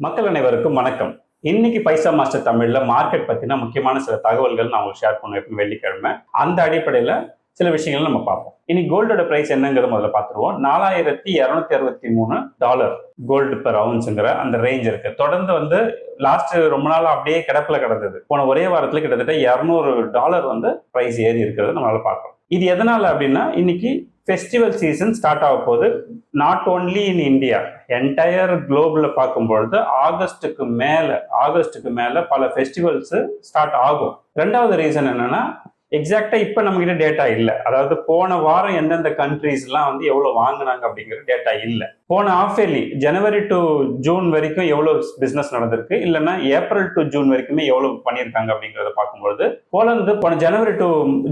மக்கள் அனைவருக்கும் வணக்கம். இன்னைக்கு பைசா மாஸ்டர் தமிழ்ல மார்க்கெட் பத்தின முக்கியமான சில தகவல்கள் நான் உங்களுக்கு ஷேர் பண்ணுவேன் வெள்ளிக்கிழமை. அந்த அடிப்படையில சில விஷயங்கள் நம்ம பார்ப்போம். இனி கோல்டோட பிரைஸ் என்னங்கிறத முதல்ல பார்த்துருவோம். $4263 கோல்டு பெர் அவுன்ஸுங்கிற அந்த ரேஞ்ச் இருக்கு. தொடர்ந்து லாஸ்ட் ரொம்ப நாள் அப்படியே கிடப்புல கிடந்தது. போன ஒரே வாரத்துல கிட்டத்தட்ட $200 பிரைஸ் ஏறி இருக்கிறது நம்மளால பார்க்கலாம். இது எதனால அப்படின்னா, இன்னைக்கு ஃபெஸ்டிவல் சீசன் ஸ்டார்ட் ஆக போகுது. Not only in India, entire குளோப்ல பார்க்கும்பொழுது ஆகஸ்டுக்கு மேல பல ஃபெஸ்டிவல்ஸ் ஸ்டார்ட் ஆகும். ரெண்டாவது ரீசன் என்னன்னா, எக்ஸாக்டா இப்ப நம்ம கிட்ட டேட்டா இல்லை. அதாவது போன வாரம் எந்தெந்த கண்ட்ரீஸ் எல்லாம் எவ்வளவு வாங்கினாங்க அப்படிங்கிற டேட்டா இல்லை. போன half yearly January to June வரைக்கும் எவ்வளவு பிசினஸ் நடந்திருக்கு, இல்லைன்னா ஏப்ரல் டு ஜூன் வரைக்குமே எவ்வளவு பண்ணியிருக்காங்க அப்படிங்கிறத பார்க்கும்போது, போலந்து போன ஜனவரி டு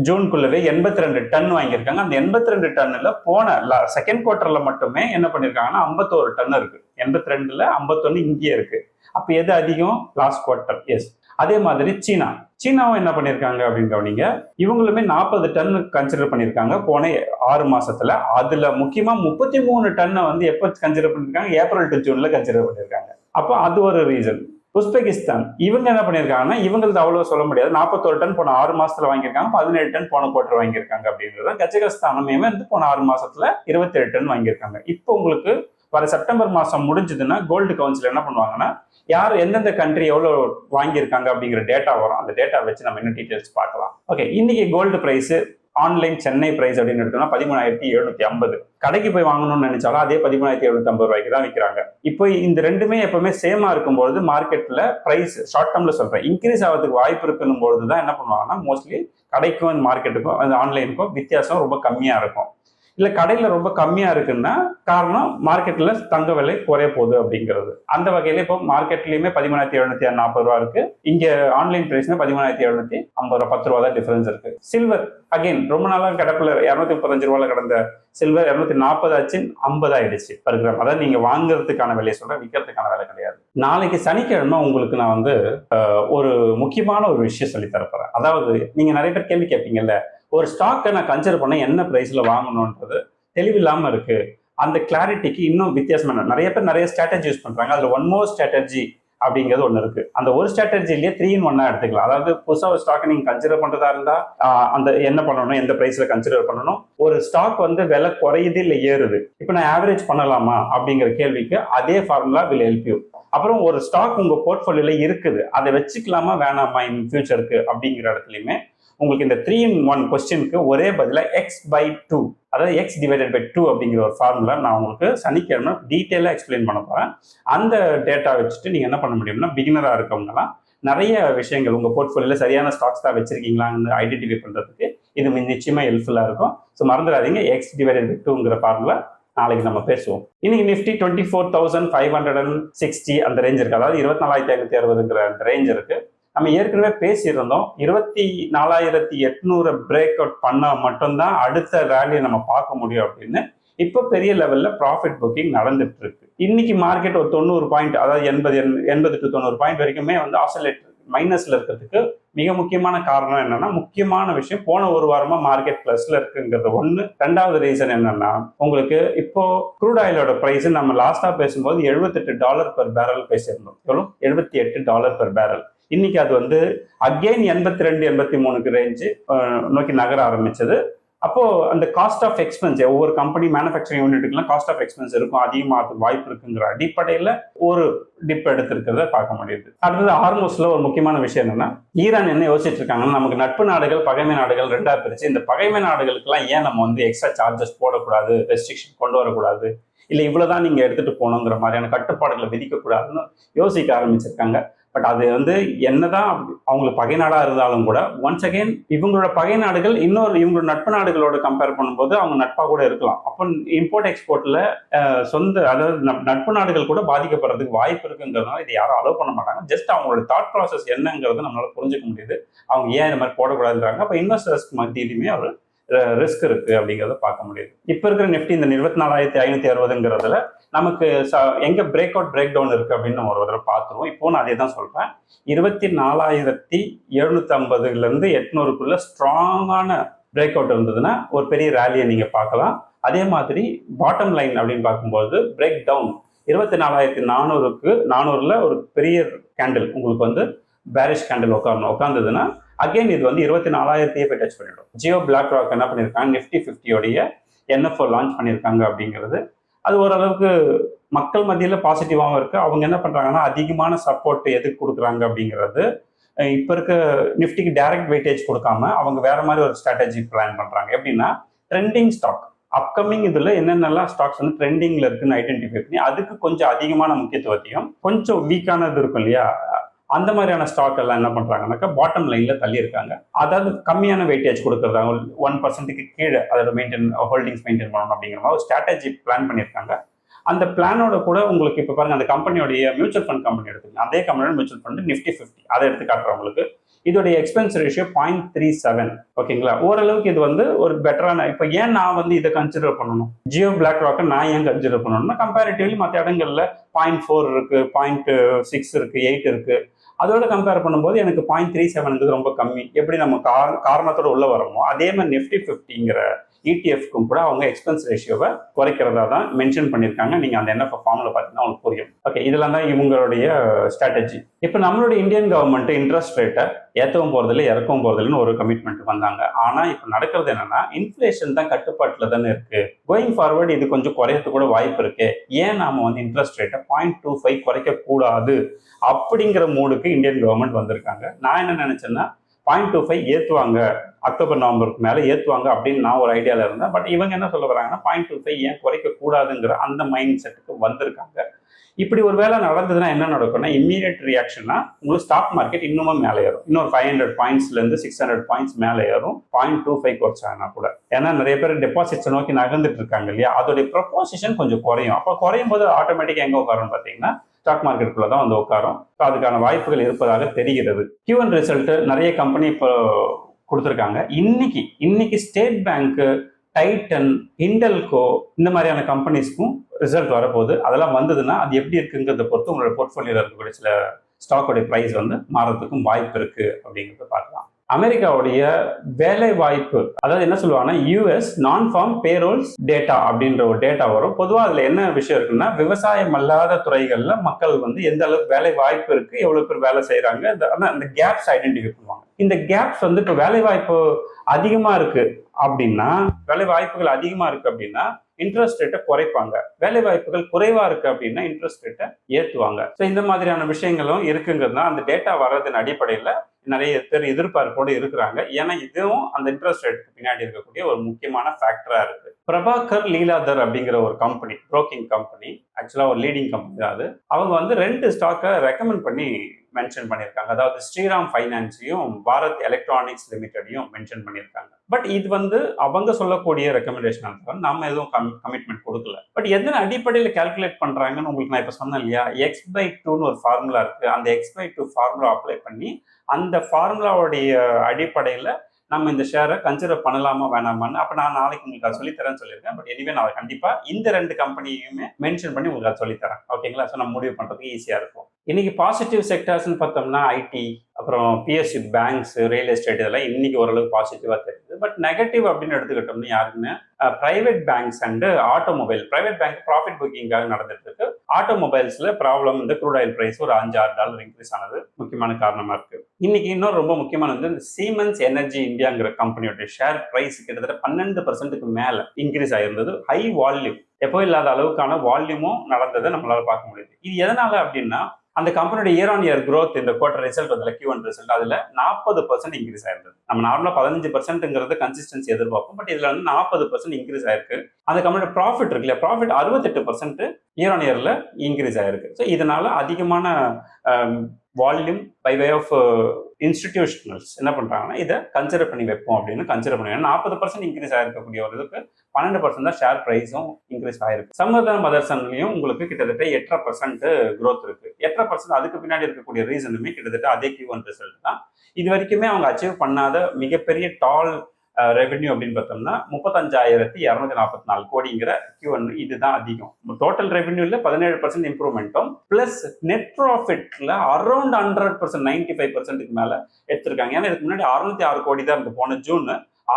ஜூனுக்குள்ளவே 82 டன் வாங்கியிருக்காங்க. அந்த 82 டன்னுல போன செகண்ட் குவார்டர்ல மட்டுமே என்ன பண்ணிருக்காங்கன்னா 51 டன் இருக்கு. 82ல 51 இங்கேயே இருக்கு. அப்ப எது அதிகம்? Last quarter. எஸ். அதே மாதிரி சீனாவும் என்ன பண்ணிருக்காங்க அப்படின்னு கவனிங்க. இவங்களுமே 40 டன் கன்சிடர் பண்ணிருக்காங்க போன 6 மாசத்துல. அதுல முக்கியமா 33 டன்னை எப்ப கன்சிடர் பண்ணிருக்காங்க? ஏப்ரல் டு ஜூன்ல கன்சிடர் பண்ணிருக்காங்க. அப்போ அது ஒரு ரீசன். உஸ்பெகிஸ்தான் இவங்க என்ன பண்ணிருக்காங்கன்னா, இவங்களுக்கு அவ்வளவு சொல்ல முடியாது. 41 டன் போன 6 மாசத்துல வாங்கியிருக்காங்க. 17 டன் போன குவார்டர் வாங்கியிருக்காங்க அப்படின்றது. கஜகஸ்தானுமே போன 6 மாசத்துல 27 டன் வாங்கியிருக்காங்க. இப்போ உங்களுக்கு வர செப்டம்பர் மாசம் முடிஞ்சதுன்னா கோல்டு கவுன்சில் என்ன பண்ணுவாங்கன்னா, யார் எந்தெந்த கண்ட்ரி எவ்வளவு வாங்கியிருக்காங்க அப்படிங்கிற டேட்டா வரும். அந்த டேட்டா வச்சு நம்ம இன்னும் டீடைல்ஸ் பார்க்கலாம். ஓகே, இன்னைக்கு gold price online Chennai price அப்படின்னு எடுத்தோம்னா 13,750. கடைக்கு போய் வாங்கணும்னு நினைச்சாலும் அதே 13,750 தான் விற்கிறாங்க. இப்போ இந்த ரெண்டுமே எப்பவுமே சேமா இருக்கும்போது மார்க்கெட்ல பிரைஸ் ஷார்ட் டேர்ம்ல சொல்றேன் இன்க்ரீஸ் ஆகிறதுக்கு வாய்ப்பு இருக்குன்னு பொழுது தான் என்ன பண்ணுவாங்கன்னா, மோஸ்ட்லி கடைக்கும் மார்க்கெட்டுக்கும் அந்த ஆன்லைனுக்கும் வித்தியாசம் ரொம்ப கம்மியா இருக்கும். இல்ல கடையில ரொம்ப கம்மியா இருக்குன்னா காரணம் மார்க்கெட்ல தங்க விலை குறைய போகுது அப்படிங்கிறது. அந்த வகையில இப்போ மார்க்கெட்லயுமே 13,740 இருக்கு. இங்க ஆன்லைன் பிரைஸ்மே 13,750, $10 தான் டிஃபரன்ஸ் இருக்கு. சில்வர் அகைன் ரொம்ப நாளா கிடப்புல $235 கடந்த சில்வர் 240 ஆச்சு, 50 ஆயிடுச்சு பர் கிராம். அதாவது நீங்க வாங்குறதுக்கான விலையை சொல்றேன், விற்கிறதுக்கான விலை கிடையாது. நாளைக்கு சனிக்கிழமை உங்களுக்கு நான் ஒரு முக்கியமான ஒரு விஷயம் சொல்லி தரப்போறேன். அதாவது நீங்க நிறைய பேர் கேள்வி கேட்பீங்கல்ல, ஒரு ஸ்டாக்கை நான் கன்சிடர் பண்ண என்ன பிரைஸ்ல வாங்கணும்ன்றது தெளிவில்லாம இருக்கு. அந்த கிளாரிட்டிக்கு இன்னும் வித்தியாசமான நிறைய பேர் நிறைய ஸ்ட்ராட்டஜி யூஸ் பண்றாங்க. அதுல ஒன் மோர் ஸ்ட்ராட்டஜி அப்படிங்கிறது ஒண்ணு இருக்கு. அந்த ஒரு ஸ்ட்ராட்டஜிலேயே 3-in-1 எடுத்துக்கலாம். அதாவது புதுசா ஒரு ஸ்டாக் நீங்க கன்சிடர் பண்றதா இருந்தா அந்த என்ன பண்ணணும், எந்த பிரைஸ்ல கன்சிடர் பண்ணணும், ஒரு ஸ்டாக் விலை குறையுது இல்ல ஏறுது, இப்ப நான் ஆவரேஜ் பண்ணலாமா அப்படிங்கிற கேள்விக்கு அதே ஃபார்முலா வில் ஹெல்ப் யூ. அப்புறம் ஒரு ஸ்டாக் உங்க போர்ட்ஃபோலியோல இருக்குது, அதை வச்சுக்கலாமா வேணாமா இன் ஃபியூச்சருக்கு அப்படிங்கிற இடத்துலயுமே உங்களுக்கு இந்த 3-in-1 கொஸ்டினுக்கு ஒரே பதிலா x/2, அதாவது x டிவைடட் பை 2 அப்படிங்கிற ஒரு ஃபார்முலா நான் உங்களுக்கு சனிக்கிழமை டீட்டெயிலாக எக்ஸ்பிளைன் பண்ண போறேன். அந்த டேட்டா வச்சுட்டு நீங்க என்ன பண்ண முடியும்னா, பிகினரா இருக்கவங்கலாம் நிறைய விஷயங்கள் உங்க போர்ட்ஃபோலியோல சரியான ஸ்டாக்ஸ் தான் வச்சிருக்கீங்களான்னு ஐடென்டிஃபை பண்றதுக்கு இது நிச்சயமா ஹெல்ப்ஃபுல்லா இருக்கும். ஸோ மறந்துடாதீங்க, x டிவைடட் பை 2ங்கிற ஃபார்முலா நாளைக்கு நம்ம பேசுவோம். இன்னைக்கு நிஃப்டி 24,560 அந்த ரேஞ்ச் இருக்கு. அதாவது 24,560ங்கிற அந்த ரேஞ்ச் இருக்கு. நம்ம ஏற்கனவே பேசியிருந்தோம் 24,800 பிரேக் அவுட் பண்ணா மட்டும்தான் அடுத்த ரேலியை நம்ம பார்க்க முடியும் அப்படின்னு. இப்போ பெரிய லெவல்ல ப்ராஃபிட் புக்கிங் நடந்துட்டு இருக்கு. இன்னைக்கு மார்க்கெட் ஒரு 90 பாயிண்ட், அதாவது 80 to 90 பாயிண்ட் வரைக்குமே ஆசோலேட் மைனஸ்ல இருக்கிறதுக்கு மிக முக்கியமான காரணம் என்னன்னா, முக்கியமான விஷயம் போன ஒரு வாரமா மார்க்கெட் பிளஸ்ல இருக்குங்கிறது ஒண்ணு. ரெண்டாவது ரீசன் என்னன்னா, உங்களுக்கு இப்போ க்ரூட் ஆயிலோட பிரைஸ் நம்ம லாஸ்டா பேசும்போது $78 பெர் பேரல் பேசியிருந்தோம். எவ்வளவு? $78 பெர் பேரல். இன்னைக்கு அது அகெயின் 82-83 ரேஞ்சு நோக்கி நகர ஆரம்பிச்சது. அப்போ அந்த காஸ்ட் ஆஃப் எக்ஸ்பென்ஸ் ஒவ்வொரு கம்பெனி மேனுஃபேக்சரிங் யூனிட்டுக்குலாம் காஸ்ட் ஆஃப் எக்ஸ்பென்ஸ் இருக்கும், அதிகமாக வாய்ப்பு இருக்குங்கிற அடிப்படையில் ஒரு டிப் எடுத்திருக்கிறத பார்க்க முடியுது. அடுத்தது ஹார்மோஸ்ல ஒரு முக்கியமான விஷயம் என்னன்னா, ஈரான் என்ன யோசிச்சுட்டு இருக்காங்கன்னா, நமக்கு நட்பு நாடுகள் பகைமை நாடுகள் ரெண்டா பிரிச்சு, இந்த பகைமை நாடுகளுக்கெல்லாம் ஏன் நம்ம எக்ஸ்ட்ரா சார்ஜஸ் போடக்கூடாது, ரெஸ்ட்ரிக்ஷன் கொண்டு வரக்கூடாது, இல்லை இவ்வளவுதான் நீங்க எடுத்துட்டு போகணுங்கிற மாதிரியான கட்டுப்பாடுகளை விதிக்கக்கூடாதுன்னு யோசிக்க ஆரம்பிச்சிருக்காங்க. பட் அது என்னதான் அவங்களுக்கு பகை நாடா இருந்தாலும் கூட ஒன்ஸ் அகெயின் இவங்களோட பகை நாடுகள் இவங்களோட நட்பு நாடுகளோட கம்பேர் பண்ணும்போது அவங்க நட்பா கூட இருக்கலாம். அப்போ இம்போர்ட் எக்ஸ்போர்ட்ல அதாவது நட்பு நாடுகள் கூட பாதிக்கப்படுறதுக்கு வாய்ப்பு இருக்குங்கிறதுனால இதை யாரும் அலோவ் பண்ண மாட்டாங்க. ஜஸ்ட் அவங்களோட தாட் ப்ராசஸ் என்னங்கிறது நம்மளால புரிஞ்சுக்க முடியுது. அவங்க ஏன் இந்த மாதிரி போடக்கூடாதுன்றாங்க. அப்போ இன்வெஸ்டர்ஸ்க்கு மத்தியிலுமே ஒரு ரிஸ்க் இருக்கு அப்படிங்கிறத பார்க்க முடியுது. இப்ப இருக்கிற நிஃப்டி இந்த 24,560ங்கிறதுல நமக்கு எங்க பிரேக் அவுட் பிரேக் டவுன் இருக்கு அப்படின்னு ஒரு தடவை பார்த்துருவோம். இப்போ நான் அதே தான் சொல்றேன். 24,750 800க்குள்ள ஸ்ட்ராங்கான பிரேக் அவுட் இருந்ததுன்னா ஒரு பெரிய ரேலியை நீங்க பார்க்கலாம். அதே மாதிரி பாட்டம் லைன் அப்படின்னு பார்க்கும்போது பிரேக் டவுன் 24,400க்கு 400ல ஒரு பெரிய கேண்டில் உங்களுக்கு வந்து பேரிஷ் கேண்டில் உட்கார்ந்ததுன்னா அகைன் இது வந்து 24,000 போய் டச் பண்ணிடும். ஜியோ பிளாக் ராக் என்ன பண்ணியிருக்காங்க, நிஃப்டி 50 NFO லான்ச் பண்ணியிருக்காங்க அப்படிங்கிறது அது ஓரளவுக்கு மக்கள் மத்தியில் பாசிட்டிவாகவும் இருக்கு. அவங்க என்ன பண்றாங்கன்னா அதிகமான சப்போர்ட் எதுக்கு கொடுக்குறாங்க அப்படிங்கிறது இப்போ இருக்க நிஃப்டிக்கு டைரக்ட் வெயிட்டேஜ் கொடுக்காம அவங்க வேற மாதிரி ஒரு ஸ்ட்ராட்டஜி பிளான் பண்றாங்க. எப்படின்னா ட்ரெண்டிங் ஸ்டாக் அப்கமிங் இதுல என்னென்னலாம் ஸ்டாக்ஸ் வந்து ட்ரெண்டிங்ல இருக்குன்னு ஐடென்டிஃபை பண்ணி அதுக்கு கொஞ்சம் அதிகமான முக்கியத்துவத்தையும் கொஞ்சம் வீக்கானது இருக்கும் இல்லையா, அந்த மாதிரியான ஸ்டாக் எல்லாம் என்ன பண்றாங்கன்னாக்கா பாட்டம் லைன்ல தள்ளி இருக்காங்க. அதாவது கம்மியான வெயிட்டேஜ் கொடுக்கறதா 1% கீழே அதோட ஹோல்டிங்ஸ் மெயின்டைன் பண்ணணும் அப்படிங்கிற மாதிரி ஒரு ஸ்ட்ராட்டஜி பிளான் பண்ணியிருக்காங்க. அந்த பிளானோட கூட உங்களுக்கு இப்போ பாருங்க, அந்த கம்பெனியோடைய மியூச்சுவல் ஃபண்ட் கம்பெனி எடுத்துங்க, அதே கம்பெனியோட மியூச்சுவல் ஃபண்ட் நிஃப்டி 50 அதை எடுத்து காட்டுறவங்களுக்கு இதோடைய எக்ஸ்பென்ஸ் ரேஷியோ 0.37. ஓகேங்களா, ஓரளவுக்கு இது வந்து ஒரு பெட்டரான. இப்போ ஏன் நான் வந்து இதை கன்சிடர் பண்ணணும், ஜியோ பிளாக் ராக்கை நான் ஏன் கன்சிடர் பண்ணணும்னா கம்பேரிட்டிவ்லி மற்ற இடங்கள்ல 0.4 இருக்கு, 0.6 இருக்கு, 8 இருக்கு. அதோட கம்பேர் பண்ணும்போது எனக்கு 0.37 ரொம்ப கம்மி. எப்படி நம்ம காரணத்தோட உள்ள வரமோ அதே மாதிரி நிஃப்டி 50ங்கிற இடிஎஃப்க்கும் கூட அவங்க எக்ஸ்பென்ஸ் ரேஷியோவை குறைக்கிறதா தான் மென்ஷன் பண்ணியிருக்காங்க. நீங்க அந்த என்ன ஃபார்ம்ல பார்த்தீங்கன்னா உங்களுக்கு புரியும். ஓகே, இதெல்லாம் தான் இவங்களுடைய ஸ்ட்ராட்டஜி. இப்போ நம்மளுடைய இந்தியன் கவர்மெண்ட் இன்ட்ரெஸ்ட் ரேட்டை ஏற்றவும் போறதில்லை இறக்கவும் போறதில்லைன்னு ஒரு கமிட்மெண்ட் வந்தாங்க. ஆனா இப்போ நடக்கிறது என்னன்னா இன்ஃபிளேஷன் தான் கட்டுப்பாட்டில் தானே இருக்கு. கோயிங் ஃபார்வர்டு இது கொஞ்சம் குறையறது கூட வாய்ப்பு இருக்கு. ஏன் நாம வந்து இன்ட்ரெஸ்ட் ரேட்டை 0.25 குறைக்க கூடாது அப்படிங்கிற மூடுக்கு இந்தியன் கவர்மெண்ட் வந்திருக்காங்க. நான் என்ன நினைச்சேன்னா 0.25 ஏற்றுவாங்க, அக்டோபர் நவம்பருக்கு மேலே ஏற்றுவாங்க அப்படின்னு நான் ஒரு ஐடியாவில் இருந்தேன். பட் இவங்க என்ன சொல்ல வராங்கன்னா 0.25 ஏன் குறைக்க கூடாதுங்கிற அந்த மைண்ட் செட்டுக்கு வந்திருக்காங்க. இப்படி ஒரு வேலை நடந்ததுன்னா என்ன நடக்கும்னா இம்மீடியட் ரியாக்ஷனா உங்களுக்கு ஸ்டாக் மார்க்கெட் இன்னும் மேலே ஏறும். இன்னொரு 500 பாயிண்ட்ஸ்லேருந்து 600 பாயிண்ட்ஸ் மேலே ஏறும் 0.25 குறைச்சாங்கன்னா கூட. ஏன்னா நிறைய பேர் டெபாசிட்ஸை நோக்கி நகர்ந்துட்டு இருக்காங்க இல்லையா, அதோடைய ப்ரொபோசிஷன் கொஞ்சம் குறையும். அப்போ குறையும் போது ஆட்டோமேட்டிக்காக எங்கே உட்காரும்னு பார்த்தீங்கன்னா ஸ்டாக் மார்க்கெட்டுக்குள்ள தான் வந்து உட்காரும். அதுக்கான வாய்ப்புகள் இருப்பதாக தெரிகிறது. Q1 ரிசல்ட் நிறைய கம்பெனி இப்போ கொடுத்துருக்காங்க. இன்னைக்கு ஸ்டேட் பேங்க், டைட்டன், இண்டல்கோ இந்த மாதிரியான கம்பெனிஸ்க்கும் ரிசல்ட் வரப்போகுது. அதெல்லாம் வந்ததுன்னா அது எப்படி இருக்குங்கிறத பொறுத்து உங்களோட போர்ட்ஃபோலியோல இருக்கக்கூடிய சில ஸ்டாக்கோடைய ப்ரைஸ் வந்து மாறதுக்கும் வாய்ப்பு இருக்கு அப்படிங்கிறத பார்க்கலாம். அமெரிக்காவுடைய வேலை வாய்ப்பு, அதாவது என்ன சொல்லுவாங்கன்னா யூஎஸ் நான் ஃபார்ம் பேரோல்ஸ் டேட்டா அப்படின்ற ஒரு டேட்டா வரும். பொதுவாக அதில் என்ன விஷயம் இருக்குன்னா விவசாயம் அல்லாத துறைகள்ல மக்கள் வந்து எந்த அளவுக்கு வேலை வாய்ப்பு இருக்கு, எவ்வளவு பேர் வேலை செய்யறாங்க, அந்த கேப்ஸ் ஐடென்டிஃபை பண்ணுவாங்க. இந்த கேப்ஸ் வந்து இப்போ வேலை வாய்ப்பு அதிகமா இருக்கு அப்படின்னா, வேலை வாய்ப்புகள் அதிகமா இருக்கு அப்படின்னா இன்ட்ரெஸ்ட் ரேட்டை குறைப்பாங்க. வேலை வாய்ப்புகள் குறைவா இருக்கு அப்படின்னா இன்ட்ரெஸ்ட் ரேட்டை ஏற்றுவாங்க. ஸோ இந்த மாதிரியான விஷயங்களும் இருக்குங்கிறது தான் அந்த டேட்டா வர்றதன் அடிப்படையில் நிறைய பேர் எதிர்பார்ப்போடு இருக்கிறாங்க. ஏன்னா இதுவும் அந்த இன்ட்ரெஸ்ட் ரேட்டுக்கு பின்னாடி இருக்கக்கூடிய ஒரு முக்கியமான ஃபேக்டரா இருக்கு. பிரபாகர் லீலாதர் அப்படிங்கிற ஒரு கம்பெனி, புரோக்கிங் கம்பெனி, ஆக்சுவலா ஒரு லீடிங் கம்பெனி தான் அது. அவங்க வந்து 2 ஸ்டாக்கை ரெக்கமெண்ட் பண்ணி மென்ஷன் பண்ணியிருக்காங்க. அதாவது ஸ்ரீராம் ஃபைனான்ஸையும் பாரத் எலக்ட்ரானிக்ஸ் லிமிடெடையும் மென்ஷன் பண்ணியிருக்காங்க. பட் இது வந்து அவங்க சொல்லக்கூடிய ரெக்கமெண்டேஷன், நம்ம எதுவும் கமிட்மெண்ட் கொடுக்கல. பட் எதன் அடிப்படையில் கால்குலேட் பண்றாங்கன்னு உங்களுக்கு நான் இப்போ சொன்னேன் இல்லையா, X/2ன்னு ஒரு ஃபார்முலா இருக்கு. அந்த X/2 ஃபார்முலா அப்ளை பண்ணி அந்த ஃபார்முலாவுடைய அடிப்படையில் நம்ம இந்த ஷேரை கன்சிடர் பண்ணலாமா வேணாமான்னு அப்போ நான் நாளைக்கு உங்களுக்கு அதை சொல்லித்தரேன்னு சொல்லியிருக்கேன். பட் எனிவே நான் கண்டிப்பாக இந்த 2 கம்பெனியுமே மென்ஷன் பண்ணி உங்களுக்கு அதை சொல்லித்தரேன். ஓகேங்களா, ஸோ நம்ம முடிவு பண்ணுறதுக்கு ஈஸியாக இருக்கும். இன்னைக்கு பாசிட்டிவ் செக்டர்ஸ்ன்னு பார்த்தோம்னா ஐடி, அப்புறம் பிஎஸ்சி பேங்க்ஸ், ரியல் எஸ்டேட் இதெல்லாம் இன்னைக்கு ஓரளவுக்கு பாசிட்டிவாக தெரியுது. பட் நெகட்டிவ் அப்படின்னு எடுத்துக்கிட்டோம்னா யாருக்குன்னு private banks and automobile. Private bank profit புக்கிங்காக நடந்துட்டு இருக்கு. ஆட்டோமொபைல்ஸ்ல ப்ராப்ளம், இந்த க்ரூட் ஆயில் பிரைஸ் ஒரு $5-6 இன்க்ரீஸ் ஆனது முக்கியமான காரணமா இருக்கு. இன்னைக்கு இன்னொரு ரொம்ப முக்கியமானது இந்த சீமென்ஸ் எனர்ஜி இந்தியாங்கிற கம்பெனியோட ஷேர் பிரைஸ் கிட்டத்தட்ட 12% மேல இன்க்ரீஸ் ஆயிருந்தது. ஹை வால்யூம், எப்போ இல்லாத அளவுக்கான வால்யூமும் நடந்ததை நம்மளால பார்க்க முடியுது. இது எதனால அப்படின்னா அந்த கம்பெனியோட இயர் ஆன் இயர் growth இந்த குவார்டர் ரிசல்ட் வந்து Q1 ரிசல்ட் அதுல 40% இன்க்ரீஸ் ஆயிருந்தது. நம்ம நார்மலா 15%ங்கிறது கன்சிஸ்டன்சி எதிர்பார்ப்போம். பட் இதுல வந்து 40% இன்க்ரீஸ் ஆயிருக்கு. அந்த கம்பெனியோட ப்ராஃபிட் இருக்குல்ல, ப்ராஃபிட் 68% இயர் ஆன் இயர்ல இன்க்ரீஸ் ஆயிருக்கு. ஸோ இதனால அதிகமான வால்யூம் பை வே ஆஃப் இன்ஸ்டிடியூஷனல்ஸ் என்ன பண்றாங்கன்னா இதை கன்சிடர் பண்ணி வைப்போம் அப்படின்னு கன்சிடர் பண்ணி 40% இன்க்ரீஸ் ஆயிருக்கக்கூடிய ஒரு இதுக்கு 12% தான் ஷேர் பிரைஸும் இன்க்ரீஸ் ஆயிருக்கு. சமர்தன் மதர்சன்லையும் உங்களுக்கு கிட்டத்தட்ட 8% growth இருக்கு. 8% அதுக்கு பின்னாடி இருக்கக்கூடிய ரீசனுமே கிட்டத்தட்ட அதே Q1 ரிசல்ட் தான். இது வரைக்குமே அவங்க அச்சீவ் பண்ணாத மிகப்பெரிய டால் ரெவென்யூ அப்படின்னு பார்த்தோம்னா 35,244 கோடிங்கிற Q1 இதுதான் அதிகம். டோட்டல் ரெவென்யூல 17% இம்ப்ரூவ்மெண்ட்டும் பிளஸ் நெட் ப்ராஃபிட்ல அரௌண்ட் 100%, 95%க்கு மேல எடுத்திருக்காங்க. ஏன்னா இதுக்கு முன்னாடி 606 கோடி தான் இருந்து, போன ஜூன்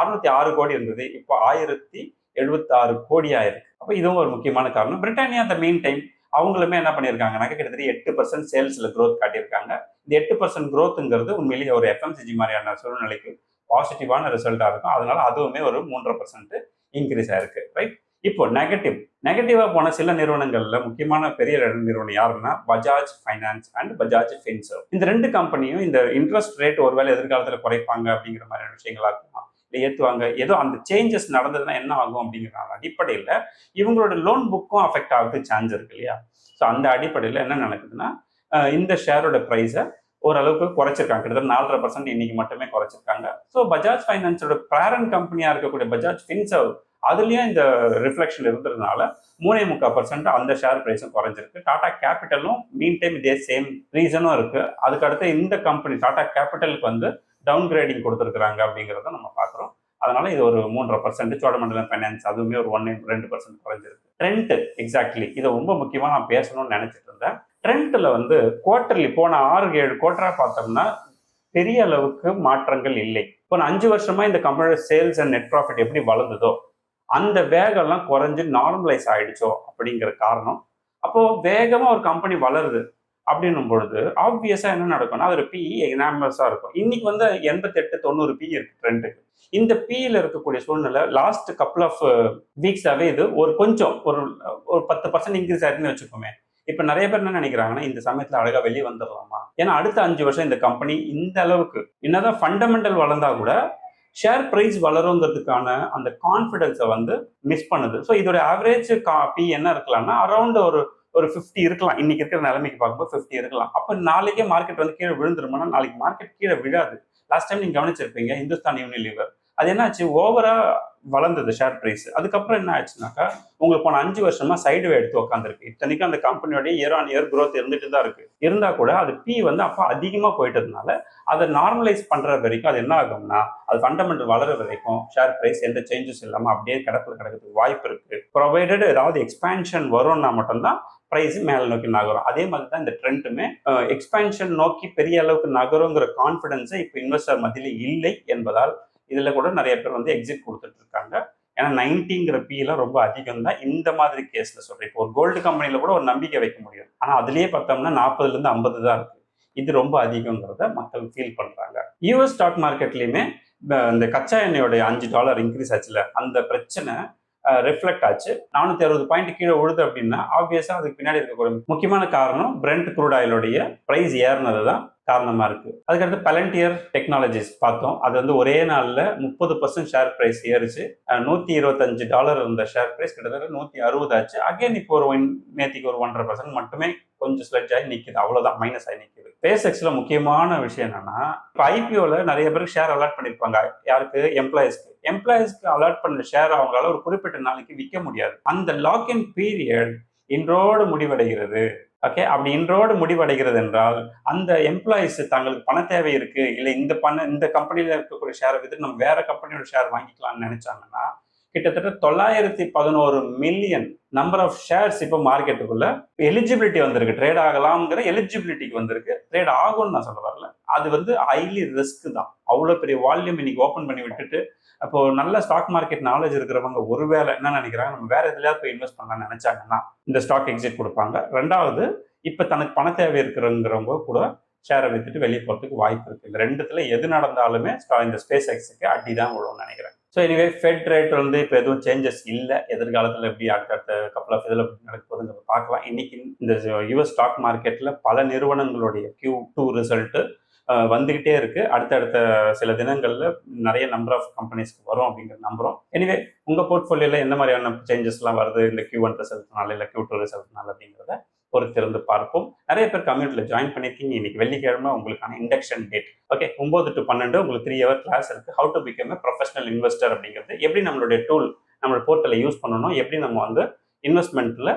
606 கோடி இருந்தது, இப்போ 1076 கோடி ஆயிருக்கு. அப்போ இதுவும் ஒரு முக்கியமான காரணம். பிரிட்டானியா அந்த மெயின் டைம் அவங்களுமே என்ன பண்ணியிருக்காங்கனாக்க கிட்டத்தட்ட 8% சேல்ஸ்ல growth காட்டியிருக்காங்க. இந்த 8% growthங்கிறது உண்மையிலேயே ஒரு எஃப்எம்சிஜி மாதிரியான சூழ்நிலைக்கு பாசிட்டிவான ரிசல்ட்டா இருக்கும். அதனால அதுவுமே ஒரு 3.5% இன்க்ரீஸ் ஆயிருக்கு. ரைட். இப்போ நெகட்டிவா போன சில நிறுவனங்கள்ல முக்கியமான பெரிய நிறுவனம் யாருன்னா பஜாஜ் ஃபைனான்ஸ் அண்ட் பஜாஜ் ஃபின்சர்வ். இந்த 2 கம்பெனியும் இந்த இன்ட்ரெஸ்ட் ரேட் ஒருவேளை எதிர்காலத்துல குறைப்பாங்க அப்படிங்கிற மாதிரியான விஷயங்களா இருக்குமா, இல்லை ஏற்றுவாங்க, ஏதோ அந்த சேஞ்சஸ் நடந்ததுன்னா என்ன ஆகும் அப்படிங்கிற அடிப்படையில் இவங்களோட லோன் புக்கும் அஃபெக்ட் ஆகுது சான்ஸ் இருக்கு இல்லையா. ஸோ அந்த அடிப்படையில் என்ன நடக்குதுன்னா இந்த ஷேரோட ப்ரைஸை ஓரளவுக்கு குறைச்சிருக்காங்க. கிட்டத்தட்ட 4.5% இன்னைக்கு மட்டுமே குறைச்சிருக்காங்க. ஸோ பஜாஜ் ஃபைனான்ஸோட பேரண்ட் கம்பெனியா இருக்கக்கூடிய பஜாஜ் ஃபின்சர்வ் அதுலயும் இந்த ரிஃப்ளெக்ஷன் இருந்ததுனால 3.25% அந்த ஷேர் பிரைஸும் குறைஞ்சிருக்கு. டாடா கேபிட்டலும் மீன் டைம் இதே சேம் ரீசனும் இருக்கு. அதுக்கடுத்து இந்த கம்பெனி டாடா கேபிட்டலுக்கு வந்து டவுன் கிரேடிங் கொடுத்துருக்காங்க அப்படிங்கிறத நம்ம பார்க்குறோம். அதனால இது ஒரு 3.5%. சோழமண்டலம் ஃபைனான்ஸ் அதுவுமே ஒரு 1.2% குறைஞ்சிருக்கு. ட்ரெண்ட் எக்ஸாக்ட்லி இதை ரொம்ப முக்கியமாக நான் பேசணும்னு நினைச்சிட்டு இருந்தேன். ட்ரெண்ட்ல வந்து குவார்டர்லி போன 6-7 குவார்டரா பார்த்தோம்னா பெரிய அளவுக்கு மாற்றங்கள் இல்லை. இப்போ 5 வருஷமா இந்த கம்பெனியோட சேல்ஸ் அண்ட் நெட் ப்ராஃபிட் எப்படி வளர்ந்ததோ அந்த வேகம்லாம் குறைஞ்சு நார்மலைஸ் ஆயிடுச்சோ அப்படிங்கிற காரணம். அப்போ வேகமா ஒரு கம்பெனி வளருது அப்படின்னும் பொழுது ஆப்வியஸா என்ன நடக்கும்னா அதோட பிஇ எக்ஸாம்பிள்ஸா இருக்கும். இன்னைக்கு வந்து 88-90 பிஇ இருக்கு ட்ரெண்டுக்கு. இந்த பிஇல இருக்கக்கூடிய சூழ்நிலை லாஸ்ட் கப்புள் ஆஃப் வீக்ஸாவே இது ஒரு கொஞ்சம் ஒரு 10% இன்க்ரீஸ் ஆயிருக்குன்னு வச்சுக்கோமே. இப்ப நிறைய பேர் என்ன நினைக்கிறாங்கன்னா இந்த சமயத்துல அழகா வெளியே வந்துடலாமா, ஏன்னா அடுத்த 5 வருஷம் இந்த கம்பெனி இந்த அளவுக்கு என்னதான் ஃபண்டமெண்டல் வளர்ந்தா கூட ஷேர் பிரைஸ் வளருங்கிறதுக்கான அந்த கான்ஃபிடன்ஸை வந்து மிஸ் பண்ணுது. ஸோ இதோட ஆவரேஜ் பி என்ன இருக்கலாம்னா அரௌண்ட் ஒரு 50 இருக்கலாம். இன்னைக்கு இருக்கிற நிலைமைக்கு பார்க்கும்போது 50 இருக்கலாம். அப்போ நாளைக்கே மார்க்கெட் வந்து கீழே விழுந்துருமானா நாளைக்கு மார்க்கெட் கீழே விழாது. லாஸ்ட் டைம் நீங்க கவனிச்சிருப்பீங்க ஹிந்துஸ்தான் யூனிலிவர் அது என்ன ஆச்சு, ஓவரா வளர்ந்தது ஷேர் பிரைஸ். அதுக்கப்புறம் என்ன ஆச்சுனாக்கா உங்களுக்கு போன 5 வருஷமா சைடுவே எடுத்து உட்காந்துருக்கு. இத்தனைக்கும் அந்த கம்பெனியோட இயர் ஆன் இயர் growth இருந்துட்டு தான் இருக்கு. இருந்தா கூட அது பி வந்து அப்போ அதிகமா போயிட்டதுனால அதை நார்மலைஸ் பண்ற வரைக்கும் அது என்ன ஆகும்னா அது ஃபண்டமெண்டல் வளர வரைக்கும் ஷேர் பிரைஸ் எந்த சேஞ்சஸ் இல்லாம அப்படியே கிடக்கிறதுக்கு வாய்ப்பு இருக்கு. ப்ரொவைடட் ஏதாவது எக்ஸ்பான்ஷன் வரும்னா மட்டும்தான் பிரைஸ் மேல நோக்கி நகரும். அதே மாதிரி தான் இந்த ட்ரெண்டுமே எக்ஸ்பான்ஷன் நோக்கி பெரிய அளவுக்கு நகருங்கிற கான்ஃபிடன்ஸை இப்போ இன்வெஸ்டர் மத்தியில இல்லை என்பதால் இதுல கூட நிறைய பேர் வந்து எக்ஸிட் கொடுத்துட்டு இருக்காங்க. ஏன்னா 90ங்கிற பிலாம் ரொம்ப அதிகம் தான் இந்த மாதிரி கேஸ்ல சொல்றேன். இப்போ ஒரு கோல்டு கம்பெனில கூட ஒரு நம்பிக்கை வைக்க முடியும், ஆனா அதுலயே பார்த்தோம்னா 40ல இருந்து 50 தான் இருக்கு. இது ரொம்ப அதிகங்கிறத மக்கள் ஃபீல் பண்றாங்க. யூஎஸ் ஸ்டாக் மார்க்கெட்லயுமே இந்த கச்சா எண்ணெயோட $5 இன்க்ரீஸ் ஆச்சுல அந்த பிரச்சனை ரிஃப்ளெக்ட் ஆச்சு. 460 பாயிண்ட் கீழே விழுது அப்படின்னா ஆப்வியஸா அதுக்கு பின்னாடி இருக்கக்கூடிய முக்கியமான காரணம் பிரெண்ட் க்ரூட் ஆயிலோடைய பிரைஸ் ஏறினது தான் காரணமா இருக்கு. அதுக்கடுத்து பலண்டியர் டெக்னாலஜிஸ் பார்த்தோம். அது வந்து ஒரே நாள்ல 30% ஷேர் பிரைஸ் ஏறிச்சு. $125 இருந்த ஷேர் பிரைஸ் கிட்டத்தட்ட 160 ஆச்சு. அகைன் இப்போ நேத்திக்கு ஒரு 1.5% மட்டுமே கொஞ்சம் ஸ்லெட்ஜ் ஆகி நிக்குது. அவ்வளவுதான், மைனஸ் ஆகி நிக்குது. ஸ்பேஸ்எக்ஸ்ல முக்கியமான விஷயம் என்னன்னா இப்போ ஐபிஓல நிறைய பேருக்கு ஷேர் அலாட் பண்ணிருப்பாங்க. யாருக்கு? எம்ப்ளாயிஸ்க்கு அலாட் பண்ண ஷேர் அவங்களால ஒரு குறிப்பிட்ட நாளைக்கு விற்க முடியாது. அந்த லாக்இன் பீரியட் இன்றோடு முடிவடைகிறது. ஓகே, அப்படி இன்றோடு முடிவடைகிறது என்றால் அந்த எம்ப்ளாயிஸ் தங்களுக்கு பண தேவை இருக்கு, இல்லை இந்த கம்பெனியில இருக்கக்கூடிய ஷேரை வித்து நம்ம வேற கம்பெனியோட ஷேர் வாங்கிக்கலாம்னு நினைச்சாங்கன்னா கிட்டத்தட்ட 911 மில்லியன் நம்பர் ஆஃப் ஷேர்ஸ் இப்போ மார்க்கெட்டுக்குள்ள எலிஜிபிலிட்டி வந்திருக்கு. ட்ரேட் ஆகலாம்ங்கிற எலிஜிபிலிட்டிக்கு வந்திருக்கு. ட்ரேட் ஆகும்னு நான் சொல்ல வரல. அது வந்து ஹைலி ரிஸ்க் தான். அவ்வளோ பெரிய வால்யூம் இன்னைக்கு ஓப்பன் பண்ணி விட்டுட்டு அப்போ நல்ல ஸ்டாக் மார்க்கெட் நாலேஜ் இருக்கிறவங்க ஒருவேளை என்ன நினைக்கிறாங்க, நம்ம வேற எதுலையாவது போய் இன்வெஸ்ட் பண்ணலாம்னு நினைச்சாங்கன்னா இந்த ஸ்டாக் எக்ஸிட் கொடுப்பாங்க. ரெண்டாவது, இப்போ தனக்கு பண தேவை இருக்கிறவங்க கூட ஷேரை வித்துட்டு வெளியே போகிறதுக்கு வாய்ப்பு இருக்கு. இந்த ரெண்டுத்துல எது நடந்தாலுமே இந்த SpaceX-க்கு அடி தான் விழும்னு நினைக்கிறேன். ஸோ எனிவே ஃபெட் ரேட் வந்து இப்போ எதுவும் சேஞ்சஸ் இல்லை. எதிர்காலத்தில் எப்படி அடுத்த கப்பல் ஆஃப் இதில் நடக்க போகுதுங்கிறத பார்க்கலாம். இன்னைக்கு இந்த யூஎஸ் ஸ்டாக் மார்க்கெட்டில் பல நிறுவனங்களுடைய Q2 ரிசல்ட்டு வந்துகிட்டே இருக்கு. அடுத்தடுத்த சில தினங்கள்ல நிறைய நம்பர் ஆஃப் கம்பெனிஸ்க்கு வரும் அப்படிங்கிறது நம்புறோம். எனிவே உங்க போர்ட்ஃபோலியோல என்ன மாதிரியான சேஞ்சஸ்லாம் வருது இந்த Q1 ரிசல்ட்னால இல்லை Q2 ரிசல்ட்னால அப்படிங்கிறத பொறுத்திருந்து பார்ப்போம். நிறைய பேர் கம்யூனிட்டியில் ஜாயின் பண்ணியிருக்கீங்க. இன்னைக்கு வெள்ளிக்கிழமை உங்களுக்கான இண்டக்ஷன் டேட். ஓகே, 9 to 12 உங்களுக்கு 3 hour கிளாஸ் இருக்கு. How to become a professional investor அப்படிங்கிறது, எப்படி நம்மளுடைய டூல் நம்மளோட போர்ட்டலை யூஸ் பண்ணணும், எப்படி நம்ம வந்து இன்வெஸ்ட்மெண்ட்ல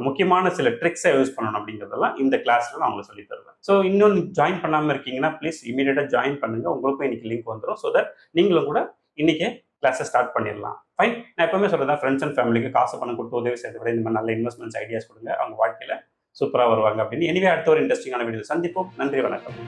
முக்கியமான சில ட்ரிக்ஸை யூஸ் பண்ணணும் அப்படிங்கிறதெல்லாம் இந்த கிளாஸ்ல நான் உங்களுக்கு சொல்லி தருவேன். ஸோ இன்னொன்று ஜாயின் பண்ணாமல் இருக்கீங்கன்னா ப்ளீஸ் இமீடியட்டாக ஜாயின் பண்ணுங்க. உங்களுக்கும் இன்னைக்கு லிங்க் வந்துடும். ஸோ தட் நீங்களும் கூட இன்னைக்கே கிளாஸை ஸ்டார்ட் பண்ணிடலாம். ஃபைன். நான் எப்பவுமே சொல்றேன், ஃப்ரெண்ட்ஸ் அண்ட் ஃபேமிலிக்கு காசு பணம் கொடுத்து உதவி செய்யறதை விட இந்த மாதிரி நல்ல இன்வெஸ்ட்மெண்ட்ஸ் ஐடியாஸ் கொடுங்க. அவங்க வாழ்க்கையில சூப்பராக வருவாங்க அப்படின்னு. எனிவே அடுத்த ஒரு இன்ட்ரெஸ்டிங்கான வீடியோ சந்திப்போம். நன்றி, வணக்கம்.